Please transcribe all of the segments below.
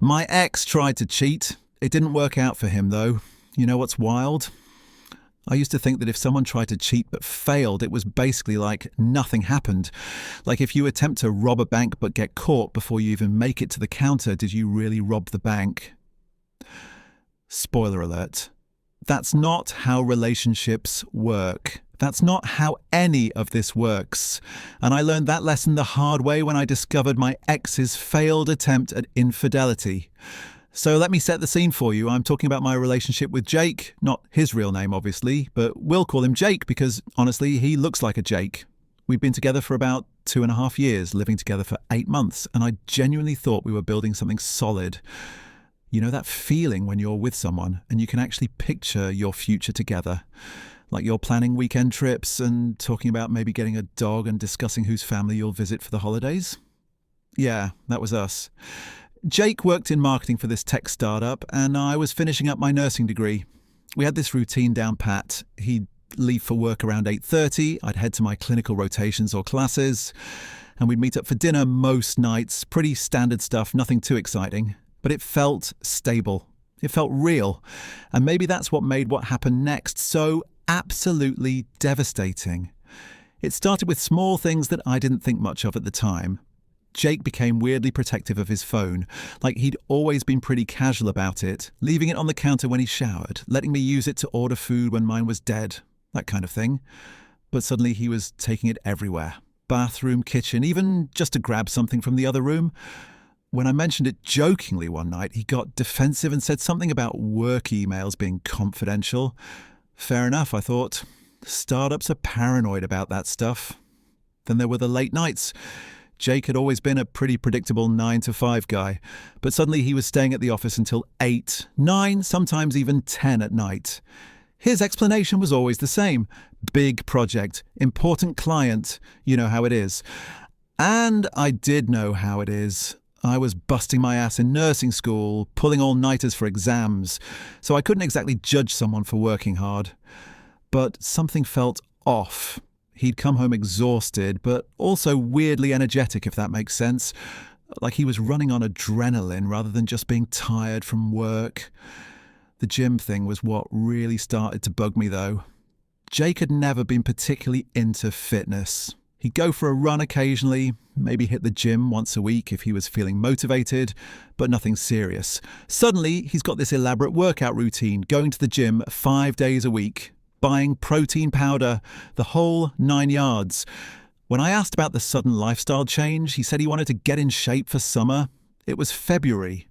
My ex tried to cheat. It didn't work out for him, though. You know what's wild? I used to think that if someone tried to cheat but failed, it was basically like nothing happened. Like if you attempt to rob a bank but get caught before you even make it to the counter, did you really rob the bank? Spoiler alert. That's not how relationships work. That's not how any of this works. And I learned that lesson the hard way when I discovered my ex's failed attempt at infidelity. So let me set the scene for you. I'm talking about my relationship with Jake, not his real name, obviously, but we'll call him Jake because, honestly, he looks like a Jake. We've been together for about 2.5 years, living together for 8 months, and I genuinely thought we were building something solid. You know that feeling when you're with someone and you can actually picture your future together? Like you're planning weekend trips and talking about maybe getting a dog and discussing whose family you'll visit for the holidays? Yeah, that was us. Jake worked in marketing for this tech startup, and I was finishing up my nursing degree. We had this routine down pat. He'd leave for work around 8:30, I'd head to my clinical rotations or classes, and we'd meet up for dinner most nights. Pretty standard stuff, nothing too exciting. But it felt stable. It felt real. And maybe that's what made what happened next so absolutely devastating. It started with small things that I didn't think much of at the time. Jake became weirdly protective of his phone, like he'd always been pretty casual about it, leaving it on the counter when he showered, letting me use it to order food when mine was dead, that kind of thing. But suddenly he was taking it everywhere. Bathroom, kitchen, even just to grab something from the other room. When I mentioned it jokingly one night, he got defensive and said something about work emails being confidential. Fair enough, I thought. Startups are paranoid about that stuff. Then there were the late nights. Jake had always been a pretty predictable 9 to 5 guy, but suddenly he was staying at the office until 8, 9, sometimes even 10 at night. His explanation was always the same. Big project, important client, you know how it is. And I did know how it is. I was busting my ass in nursing school, pulling all-nighters for exams, so I couldn't exactly judge someone for working hard. But something felt off. He'd come home exhausted, but also weirdly energetic, if that makes sense. Like he was running on adrenaline rather than just being tired from work. The gym thing was what really started to bug me, though. Jake had never been particularly into fitness. He'd go for a run occasionally, maybe hit the gym once a week if he was feeling motivated, but nothing serious. Suddenly, he's got this elaborate workout routine, going to the gym 5 days a week, buying protein powder, the whole 9 yards. When I asked about the sudden lifestyle change, he said he wanted to get in shape for summer. It was February.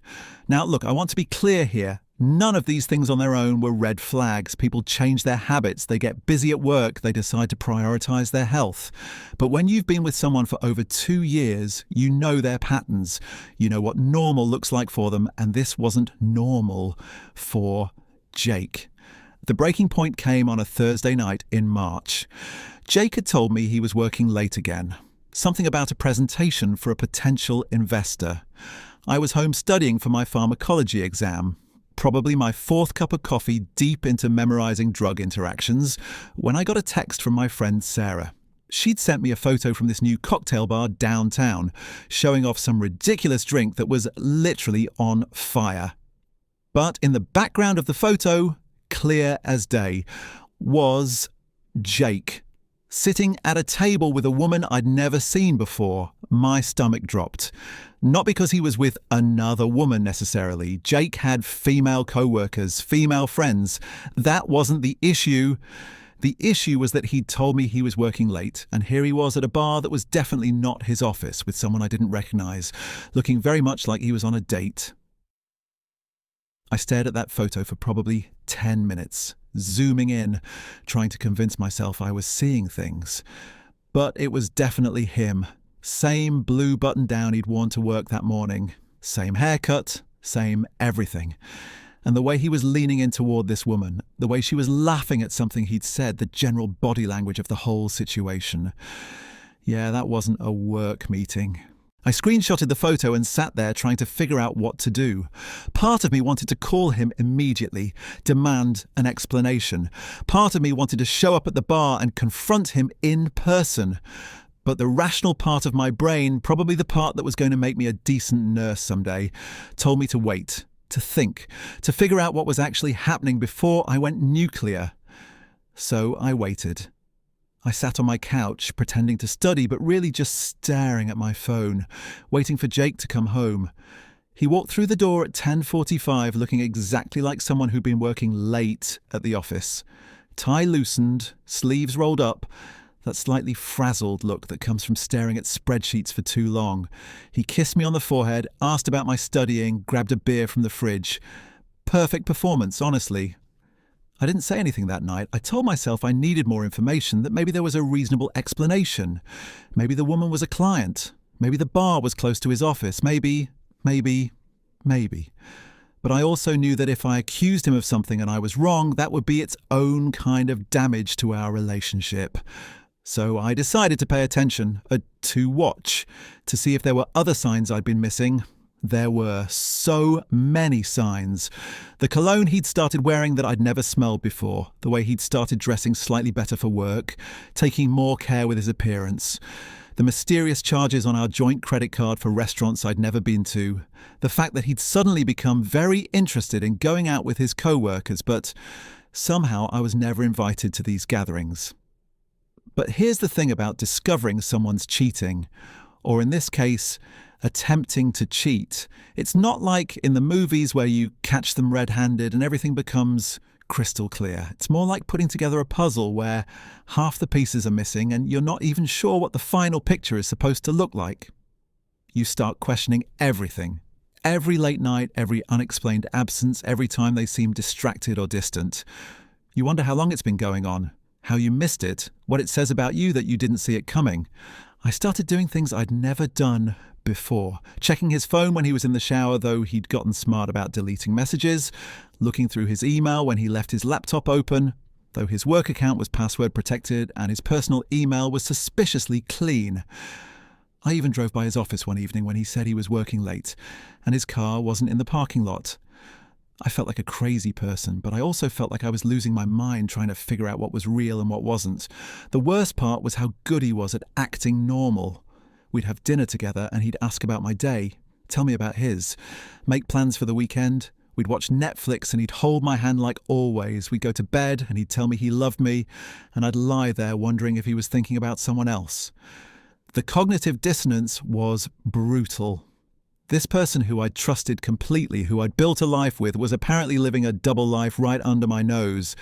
Now, look, I want to be clear here. None of these things on their own were red flags. People change their habits, they get busy at work, they decide to prioritize their health. But when you've been with someone for over 2 years, you know their patterns. You know what normal looks like for them, and this wasn't normal for Jake. The breaking point came on a Thursday night in March. Jake had told me he was working late again. Something about a presentation for a potential investor. I was home studying for my pharmacology exam. Probably my 4th cup of coffee deep into memorizing drug interactions, when I got a text from my friend Sarah. She'd sent me a photo from this new cocktail bar downtown, showing off some ridiculous drink that was literally on fire. But in the background of the photo, clear as day, was Jake, sitting at a table with a woman I'd never seen before. My stomach dropped. Not because he was with another woman necessarily. Jake had female co-workers, female friends. That wasn't the issue. The issue was that he'd told me he was working late, and here he was at a bar that was definitely not his office with someone I didn't recognize, looking very much like he was on a date. I stared at that photo for probably 10 minutes, zooming in, trying to convince myself I was seeing things. But it was definitely him. Same blue button-down he'd worn to work that morning. Same haircut, same everything. And the way he was leaning in toward this woman, the way she was laughing at something he'd said, the general body language of the whole situation. Yeah, that wasn't a work meeting. I screenshotted the photo and sat there trying to figure out what to do. Part of me wanted to call him immediately, demand an explanation. Part of me wanted to show up at the bar and confront him in person. But the rational part of my brain, probably the part that was going to make me a decent nurse someday, told me to wait, to think, to figure out what was actually happening before I went nuclear. So I waited. I sat on my couch, pretending to study, but really just staring at my phone, waiting for Jake to come home. He walked through the door at 10:45, looking exactly like someone who'd been working late at the office. Tie loosened, sleeves rolled up, that slightly frazzled look that comes from staring at spreadsheets for too long. He kissed me on the forehead, asked about my studying, grabbed a beer from the fridge. Perfect performance, honestly. I didn't say anything that night. I told myself I needed more information, that maybe there was a reasonable explanation. Maybe the woman was a client. Maybe the bar was close to his office. Maybe. But I also knew that if I accused him of something and I was wrong, that would be its own kind of damage to our relationship. So I decided to pay attention, to watch, to see if there were other signs I'd been missing. There were so many signs. The cologne he'd started wearing that I'd never smelled before, the way he'd started dressing slightly better for work, taking more care with his appearance, the mysterious charges on our joint credit card for restaurants I'd never been to, the fact that he'd suddenly become very interested in going out with his co-workers, but somehow I was never invited to these gatherings. But here's the thing about discovering someone's cheating, or in this case, attempting to cheat. It's not like in the movies where you catch them red-handed and everything becomes crystal clear. It's more like putting together a puzzle where half the pieces are missing and you're not even sure what the final picture is supposed to look like. You start questioning everything. Every late night, every unexplained absence, every time they seem distracted or distant. You wonder how long it's been going on, how you missed it, what it says about you that you didn't see it coming. I started doing things I'd never done before. Checking his phone when he was in the shower, though he'd gotten smart about deleting messages. Looking through his email when he left his laptop open, though his work account was password protected and his personal email was suspiciously clean. I even drove by his office one evening when he said he was working late and his car wasn't in the parking lot. I felt like a crazy person, but I also felt like I was losing my mind trying to figure out what was real and what wasn't. The worst part was how good he was at acting normal. We'd have dinner together and he'd ask about my day, tell me about his, make plans for the weekend. We'd watch Netflix and he'd hold my hand like always. We'd go to bed and he'd tell me he loved me, and I'd lie there wondering if he was thinking about someone else. The cognitive dissonance was brutal. This person who I'd trusted completely, who I'd built a life with, was apparently living a double life right under my nose.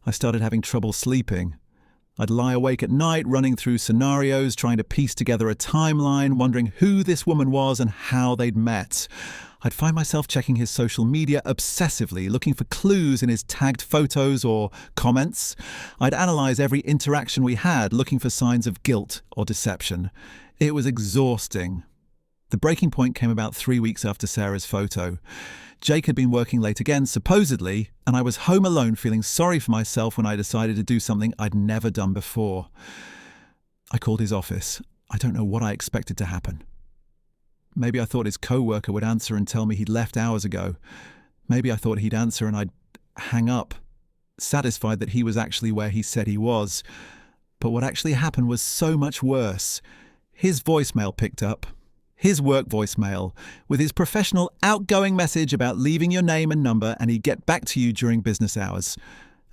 I started having trouble sleeping. I'd lie awake at night, running through scenarios, trying to piece together a timeline, wondering who this woman was and how they'd met. I'd find myself checking his social media obsessively, looking for clues in his tagged photos or comments. I'd analyse every interaction we had, looking for signs of guilt or deception. It was exhausting. The breaking point came about 3 weeks after Sarah's photo. Jake had been working late again, supposedly, and I was home alone feeling sorry for myself when I decided to do something I'd never done before. I called his office. I don't know what I expected to happen. Maybe I thought his co-worker would answer and tell me he'd left hours ago. Maybe I thought he'd answer and I'd hang up, satisfied that he was actually where he said he was. But what actually happened was so much worse. His voicemail picked up. His work voicemail, with his professional outgoing message about leaving your name and number and he'd get back to you during business hours,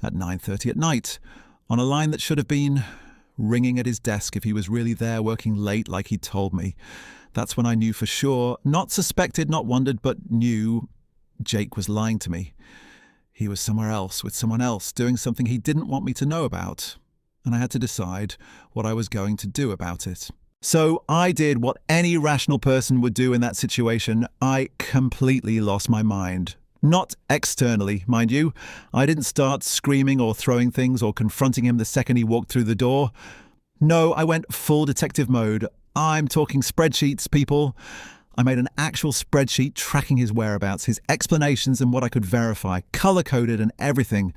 at 9:30 at night, on a line that should have been ringing at his desk if he was really there working late like he'd told me. That's when I knew for sure, not suspected, not wondered, but knew Jake was lying to me. He was somewhere else, with someone else, doing something he didn't want me to know about, and I had to decide what I was going to do about it. So I did what any rational person would do in that situation. I completely lost my mind. Not externally, mind you. I didn't start screaming or throwing things or confronting him the second he walked through the door. No, I went full detective mode. I'm talking spreadsheets, people. I made an actual spreadsheet tracking his whereabouts, his explanations and what I could verify, color-coded and everything.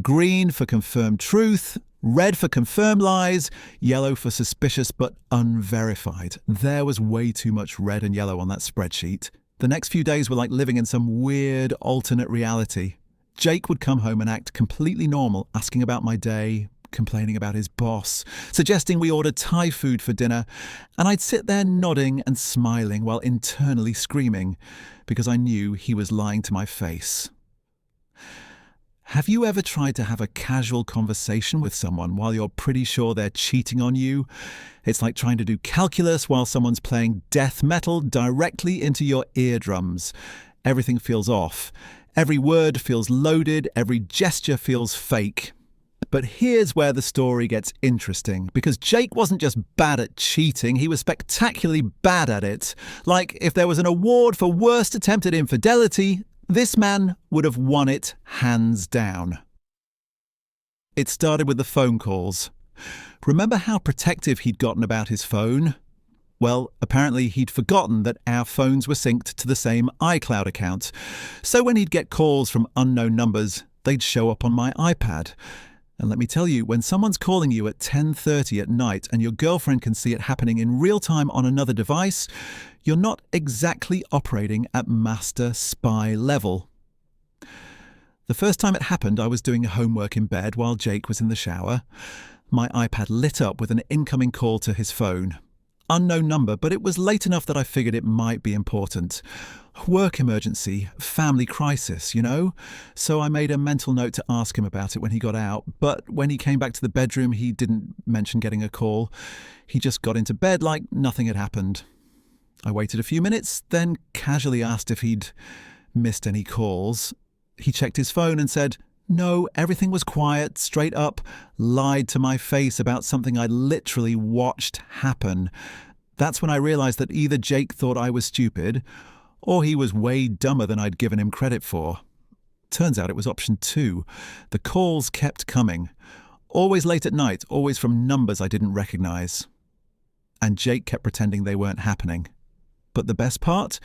Green for confirmed truth, red for confirmed lies, yellow for suspicious but unverified. There was way too much red and yellow on that spreadsheet. The next few days were like living in some weird alternate reality. Jake would come home and act completely normal, asking about my day, complaining about his boss, suggesting we order Thai food for dinner, and I'd sit there nodding and smiling while internally screaming, because I knew he was lying to my face. Have you ever tried to have a casual conversation with someone while you're pretty sure they're cheating on you? It's like trying to do calculus while someone's playing death metal directly into your eardrums. Everything feels off. Every word feels loaded. Every gesture feels fake. But here's where the story gets interesting, because Jake wasn't just bad at cheating, he was spectacularly bad at it. Like, if there was an award for worst attempt at infidelity, this man would have won it hands down. It started with the phone calls. Remember how protective he'd gotten about his phone? Well, apparently he'd forgotten that our phones were synced to the same iCloud account. So when he'd get calls from unknown numbers, they'd show up on my iPad. And let me tell you, when someone's calling you at 10:30 at night and your girlfriend can see it happening in real time on another device, you're not exactly operating at master spy level. The first time it happened, I was doing homework in bed while Jake was in the shower. My iPad lit up with an incoming call to his phone. Unknown number, but it was late enough that I figured it might be important. Work emergency, family crisis, you know? So I made a mental note to ask him about it when he got out, but when he came back to the bedroom, he didn't mention getting a call. He just got into bed like nothing had happened. I waited a few minutes, then casually asked if he'd missed any calls. He checked his phone and said, "No, everything was quiet, straight up," lied to my face about something I literally watched happen. That's when I realized that either Jake thought I was stupid, or he was way dumber than I'd given him credit for. Turns out it was option 2. The calls kept coming. Always late at night, always from numbers I didn't recognize. And Jake kept pretending they weren't happening. But the best part?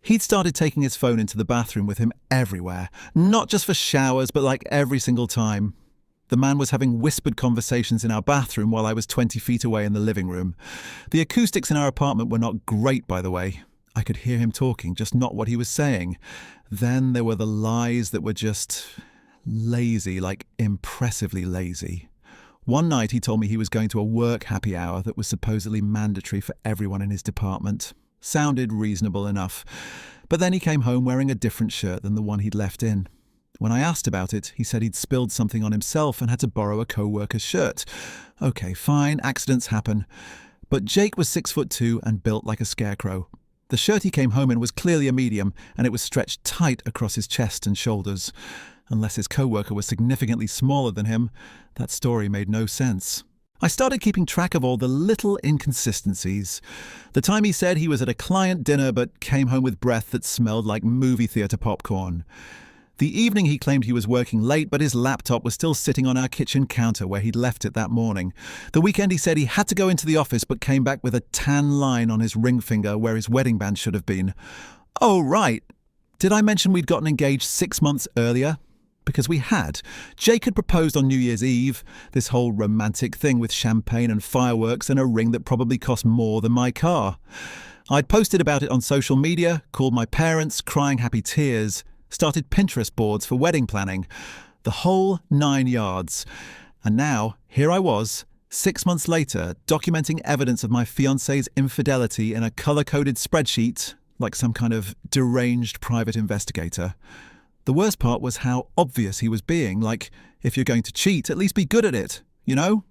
He'd started taking his phone into the bathroom with him everywhere. Not just for showers, but like every single time. The man was having whispered conversations in our bathroom while I was 20 feet away in the living room. The acoustics in our apartment were not great, by the way. I could hear him talking, just not what he was saying. Then there were the lies that were just lazy, like impressively lazy. One night he told me he was going to a work happy hour that was supposedly mandatory for everyone in his department. Sounded reasonable enough. But then he came home wearing a different shirt than the one he'd left in. When I asked about it, he said he'd spilled something on himself and had to borrow a co-worker's shirt. Okay, fine, accidents happen. But Jake was 6'2" and built like a scarecrow. The shirt he came home in was clearly a medium, and it was stretched tight across his chest and shoulders. Unless his co-worker was significantly smaller than him, that story made no sense. I started keeping track of all the little inconsistencies. The time he said he was at a client dinner but came home with breath that smelled like movie theatre popcorn. The evening he claimed he was working late, but his laptop was still sitting on our kitchen counter where he'd left it that morning. The weekend he said he had to go into the office but came back with a tan line on his ring finger where his wedding band should have been. Oh, right. Did I mention we'd gotten engaged 6 months earlier? Because we had. Jake had proposed on New Year's Eve, this whole romantic thing with champagne and fireworks and a ring that probably cost more than my car. I'd posted about it on social media, called my parents, crying happy tears, started Pinterest boards for wedding planning, the whole 9 yards. And now, here I was, 6 months later, documenting evidence of my fiancé's infidelity in a colour-coded spreadsheet, like some kind of deranged private investigator. The worst part was how obvious he was being, like, if you're going to cheat, at least be good at it, you know?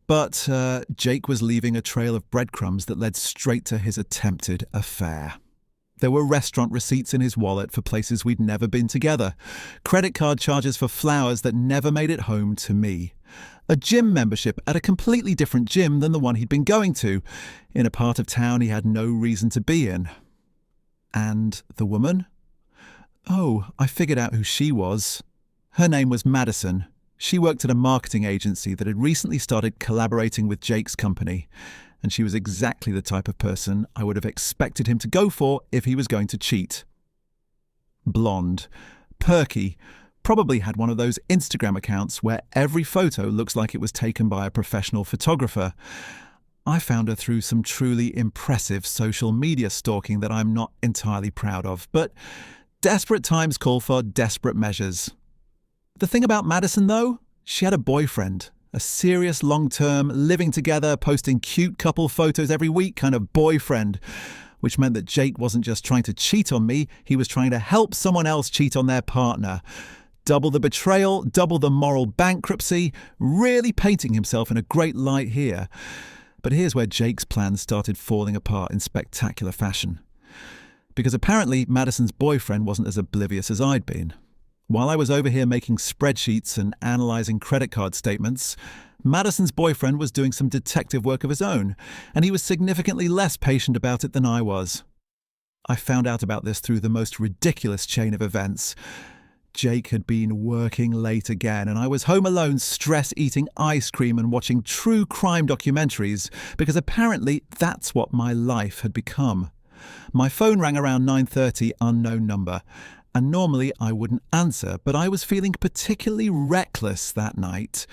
But Jake was leaving a trail of breadcrumbs that led straight to his attempted affair. There were restaurant receipts in his wallet for places we'd never been together, credit card charges for flowers that never made it home to me, a gym membership at a completely different gym than the one he'd been going to, in a part of town he had no reason to be in. And the woman? Oh, I figured out who she was. Her name was Madison. She worked at a marketing agency that had recently started collaborating with Jake's company, and she was exactly the type of person I would have expected him to go for if he was going to cheat. Blonde, perky, probably had one of those Instagram accounts where every photo looks like it was taken by a professional photographer. I found her through some truly impressive social media stalking that I'm not entirely proud of, but desperate times call for desperate measures. The thing about Madison, though, She had a boyfriend, a serious long-term, living together, posting cute couple photos every week kind of boyfriend, which meant that Jake wasn't just trying to cheat on me, he was trying to help someone else cheat on their partner. Double the betrayal, double the moral bankruptcy, really painting himself in a great light here. But here's where Jake's plans started falling apart in spectacular fashion. Because apparently Madison's boyfriend wasn't as oblivious as I'd been. While I was over here making spreadsheets and analysing credit card statements, Madison's boyfriend was doing some detective work of his own, and he was significantly less patient about it than I was. I found out about this through the most ridiculous chain of events. Jake had been working late again, and I was home alone stress-eating ice cream and watching true crime documentaries, because apparently that's what my life had become. My phone rang around 9:30, unknown number, and normally I wouldn't answer, but I was feeling particularly reckless that night.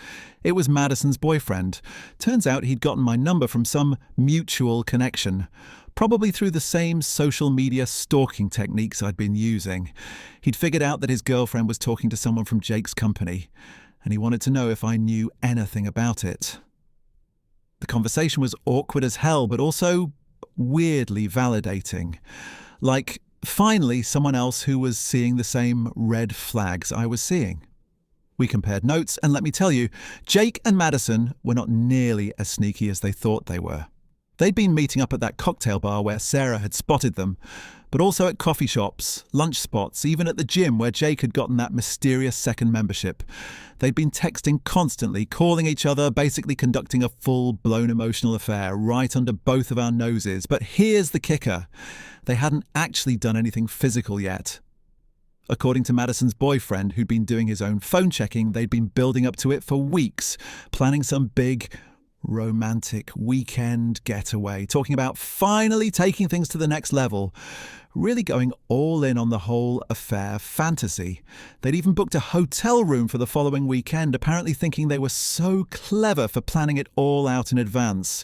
It was Madison's boyfriend. Turns out he'd gotten my number from some mutual connection, probably through the same social media stalking techniques I'd been using. He'd figured out that his girlfriend was talking to someone from Jake's company, and he wanted to know if I knew anything about it. The conversation was awkward as hell, but also weirdly validating. Like, finally, someone else who was seeing the same red flags I was seeing. We compared notes, and let me tell you, Jake and Madison were not nearly as sneaky as they thought they were. They'd been meeting up at that cocktail bar where Sarah had spotted them, but also at coffee shops, lunch spots, even at the gym where Jake had gotten that mysterious second membership. They'd been texting constantly, calling each other, basically conducting a full-blown emotional affair right under both of our noses. But here's the kicker. They hadn't actually done anything physical yet. According to Madison's boyfriend, who'd been doing his own phone checking, they'd been building up to it for weeks, planning some big, romantic weekend getaway, talking about finally taking things to the next level, really going all in on the whole affair fantasy. They'd even booked a hotel room for the following weekend, apparently thinking they were so clever for planning it all out in advance.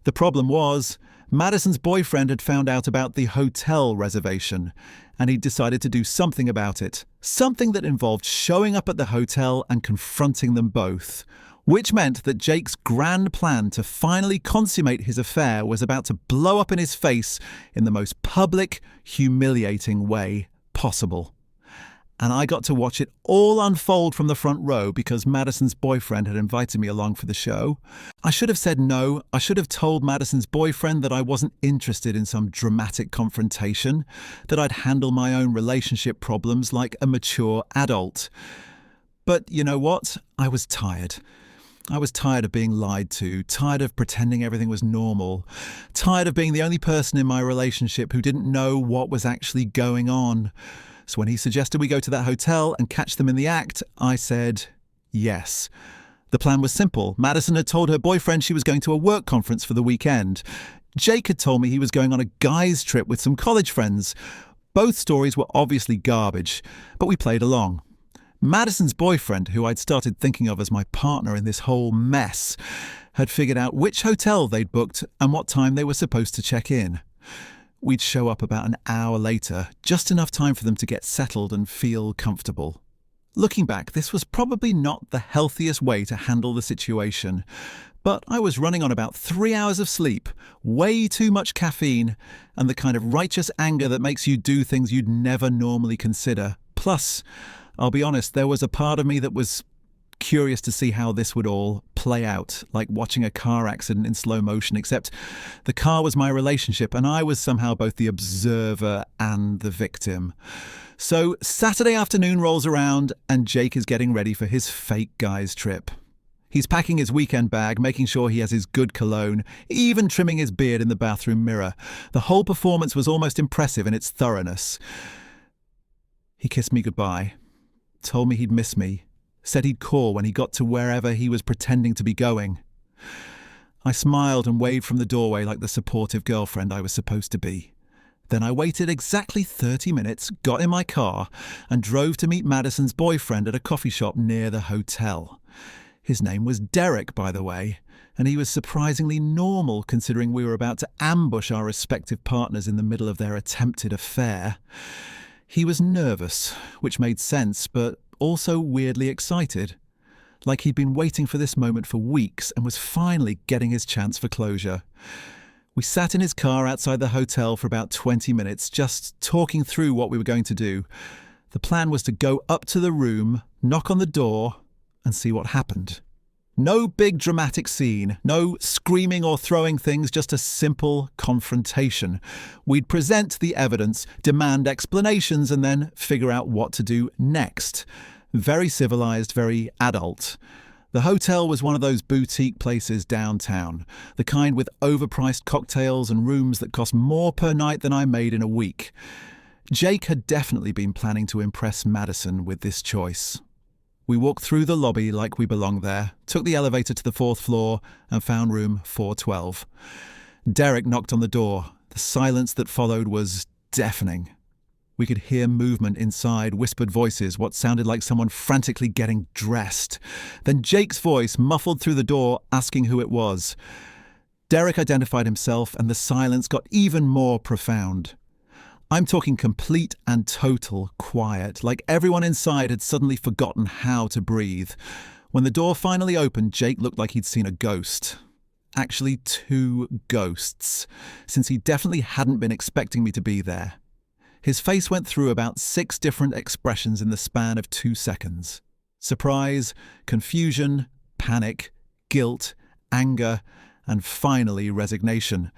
The problem was, Madison's boyfriend had found out about the hotel reservation, and he'd decided to do something about it. Something that involved showing up at the hotel and confronting them both. Which meant that Jake's grand plan to finally consummate his affair was about to blow up in his face in the most public, humiliating way possible. And I got to watch it all unfold from the front row because Madison's boyfriend had invited me along for the show. I should have said no. I should have told Madison's boyfriend that I wasn't interested in some dramatic confrontation, that I'd handle my own relationship problems like a mature adult. But you know what? I was tired. I was tired of being lied to, tired of pretending everything was normal, tired of being the only person in my relationship who didn't know what was actually going on. So when he suggested we go to that hotel and catch them in the act, I said yes. The plan was simple. Madison had told her boyfriend she was going to a work conference for the weekend. Jake had told me he was going on a guys trip with some college friends. Both stories were obviously garbage, but we played along. Madison's boyfriend, who I'd started thinking of as my partner in this whole mess, had figured out which hotel they'd booked and what time they were supposed to check in. We'd show up about an hour later, just enough time for them to get settled and feel comfortable. Looking back, this was probably not the healthiest way to handle the situation, but I was running on about 3 hours of sleep, way too much caffeine, and the kind of righteous anger that makes you do things you'd never normally consider. Plus, I'll be honest, there was a part of me that was curious to see how this would all play out, like watching a car accident in slow motion, except the car was my relationship and I was somehow both the observer and the victim. So Saturday afternoon rolls around and Jake is getting ready for his fake guys trip. He's packing his weekend bag, making sure he has his good cologne, even trimming his beard in the bathroom mirror. The whole performance was almost impressive in its thoroughness. He kissed me goodbye. Told me he'd miss me, said he'd call when he got to wherever he was pretending to be going. I smiled and waved from the doorway like the supportive girlfriend I was supposed to be. Then I waited exactly 30 minutes, got in my car, and drove to meet Madison's boyfriend at a coffee shop near the hotel. His name was Derek, by the way, and he was surprisingly normal considering we were about to ambush our respective partners in the middle of their attempted affair. He was nervous, which made sense, but also weirdly excited. like he'd been waiting for this moment for weeks and was finally getting his chance for closure. We sat in his car outside the hotel for about 20 minutes, just talking through what we were going to do. The plan was to go up to the room, knock on the door, and see what happened. No big dramatic scene, no screaming or throwing things, just a simple confrontation. We'd present the evidence, demand explanations, and then figure out what to do next. Very civilized, very adult. The hotel was one of those boutique places downtown, the kind with overpriced cocktails and rooms that cost more per night than I made in a week. Jake had definitely been planning to impress Madison with this choice. We walked through the lobby like we belonged there, took the elevator to the 4th floor, and found room 412. Derek knocked on the door. The silence that followed was deafening. We could hear movement inside, whispered voices, what sounded like someone frantically getting dressed. Then Jake's voice muffled through the door, asking who it was. Derek identified himself, and the silence got even more profound. I'm talking complete and total quiet, like everyone inside had suddenly forgotten how to breathe. When the door finally opened, Jake looked like he'd seen a ghost. Actually, 2 ghosts, since he definitely hadn't been expecting me to be there. His face went through about 6 different expressions in the span of 2 seconds. Surprise, confusion, panic, guilt, anger, and finally resignation.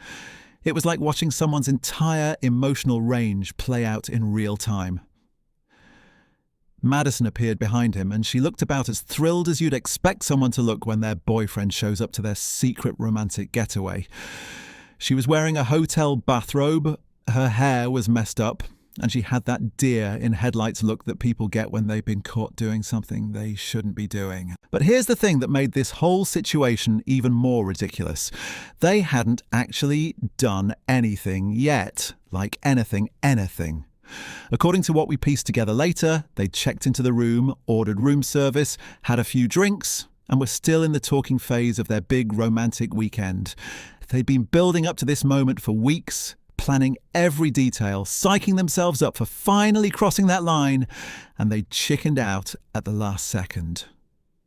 It was like watching someone's entire emotional range play out in real time. Madison appeared behind him, and she looked about as thrilled as you'd expect someone to look when their boyfriend shows up to their secret romantic getaway. She was wearing a hotel bathrobe, her hair was messed up, and she had that deer in headlights look that people get when they've been caught doing something they shouldn't be doing. But here's the thing that made this whole situation even more ridiculous. They hadn't actually done anything yet. Like anything. According to what we pieced together later, they'd checked into the room, ordered room service, had a few drinks, and were still in the talking phase of their big romantic weekend. They'd been building up to this moment for weeks, planning every detail, psyching themselves up for finally crossing that line, and they chickened out at the last second.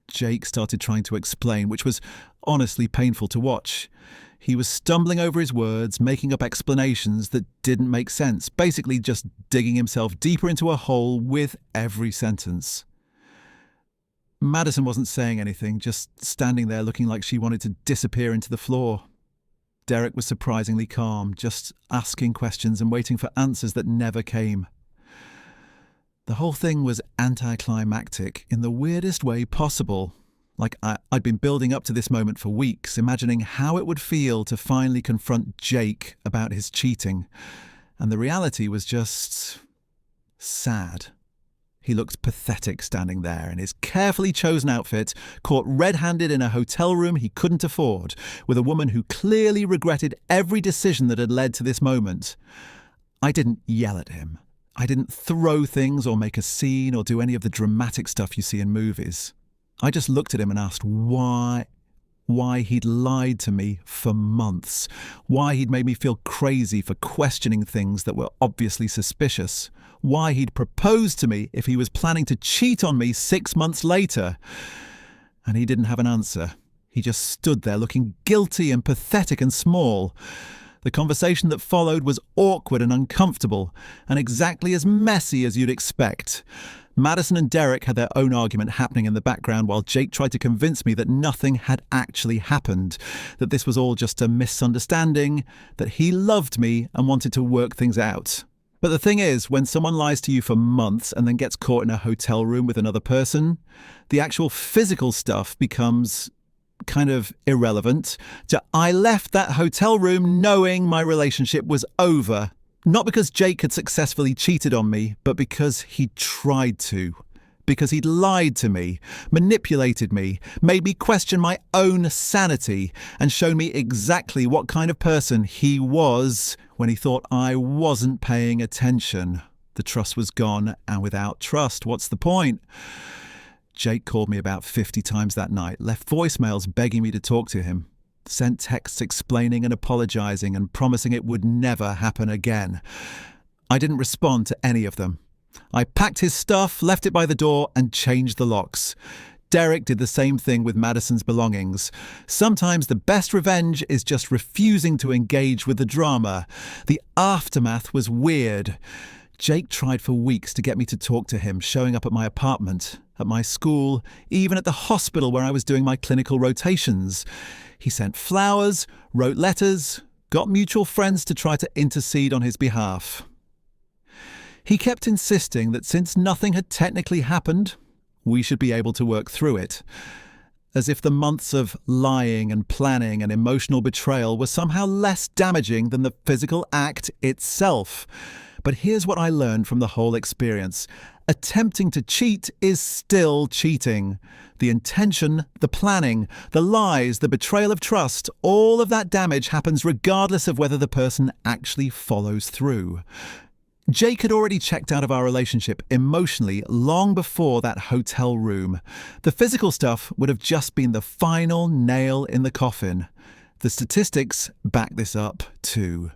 Jake started trying to explain, which was honestly painful to watch. He was stumbling over his words, making up explanations that didn't make sense, basically just digging himself deeper into a hole with every sentence. Madison wasn't saying anything, just standing there looking like she wanted to disappear into the floor. Derek was surprisingly calm, just asking questions and waiting for answers that never came. The whole thing was anticlimactic in the weirdest way possible. Like I'd been building up to this moment for weeks, imagining how it would feel to finally confront Jake about his cheating. And the reality was just sad. He looked pathetic standing there in his carefully chosen outfit, caught red-handed in a hotel room he couldn't afford, with a woman who clearly regretted every decision that had led to this moment. I didn't yell at him. I didn't throw things or make a scene or do any of the dramatic stuff you see in movies. I just looked at him and asked why he'd lied to me for months, why he'd made me feel crazy for questioning things that were obviously suspicious, why he'd proposed to me if he was planning to cheat on me 6 months later. And he didn't have an answer. He just stood there looking guilty and pathetic and small. The conversation that followed was awkward and uncomfortable, and exactly as messy as you'd expect. Madison and Derek had their own argument happening in the background while Jake tried to convince me that nothing had actually happened, that this was all just a misunderstanding, that he loved me and wanted to work things out. But the thing is, when someone lies to you for months and then gets caught in a hotel room with another person, the actual physical stuff becomes kind of irrelevant. I left that hotel room knowing my relationship was over. Not because Jake had successfully cheated on me, but because he'd tried to. Because he'd lied to me, manipulated me, made me question my own sanity, and shown me exactly what kind of person he was when he thought I wasn't paying attention. The trust was gone, and without trust, what's the point? Jake called me about 50 times that night, left voicemails begging me to talk to him, sent texts explaining and apologizing and promising it would never happen again. I didn't respond to any of them. I packed his stuff, left it by the door, and changed the locks. Derek did the same thing with Madison's belongings. Sometimes the best revenge is just refusing to engage with the drama. The aftermath was weird. Jake tried for weeks to get me to talk to him, showing up at my apartment, at my school, even at the hospital where I was doing my clinical rotations. He sent flowers, wrote letters, got mutual friends to try to intercede on his behalf. He kept insisting that since nothing had technically happened, we should be able to work through it. As if the months of lying and planning and emotional betrayal were somehow less damaging than the physical act itself. But here's what I learned from the whole experience. Attempting to cheat is still cheating. The intention, the planning, the lies, the betrayal of trust, all of that damage happens regardless of whether the person actually follows through. Jake had already checked out of our relationship emotionally long before that hotel room. The physical stuff would have just been the final nail in the coffin. The statistics back this up too.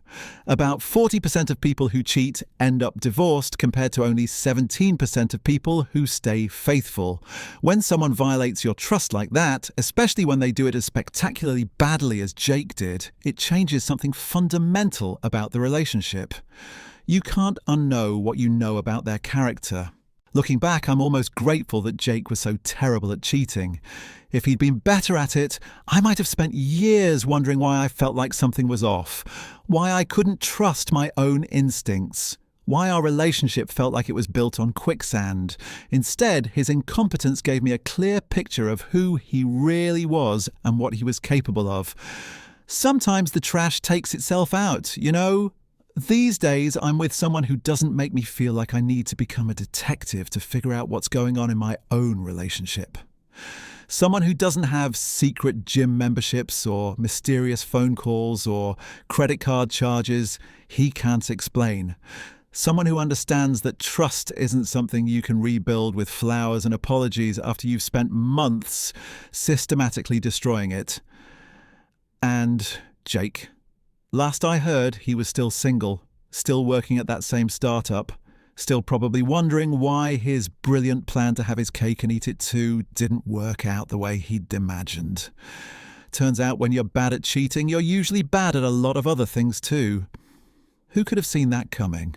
About 40% of people who cheat end up divorced compared to only 17% of people who stay faithful. When someone violates your trust like that, especially when they do it as spectacularly badly as Jake did, it changes something fundamental about the relationship. You can't unknow what you know about their character. Looking back, I'm almost grateful that Jake was so terrible at cheating. If he'd been better at it, I might have spent years wondering why I felt like something was off, why I couldn't trust my own instincts, why our relationship felt like it was built on quicksand. Instead, his incompetence gave me a clear picture of who he really was and what he was capable of. Sometimes the trash takes itself out, you know? These days, I'm with someone who doesn't make me feel like I need to become a detective to figure out what's going on in my own relationship. Someone who doesn't have secret gym memberships or mysterious phone calls or credit card charges he can't explain. Someone who understands that trust isn't something you can rebuild with flowers and apologies after you've spent months systematically destroying it. And Jake. Last I heard, he was still single, still working at that same startup, still probably wondering why his brilliant plan to have his cake and eat it too didn't work out the way he'd imagined. Turns out when you're bad at cheating, you're usually bad at a lot of other things too. Who could have seen that coming?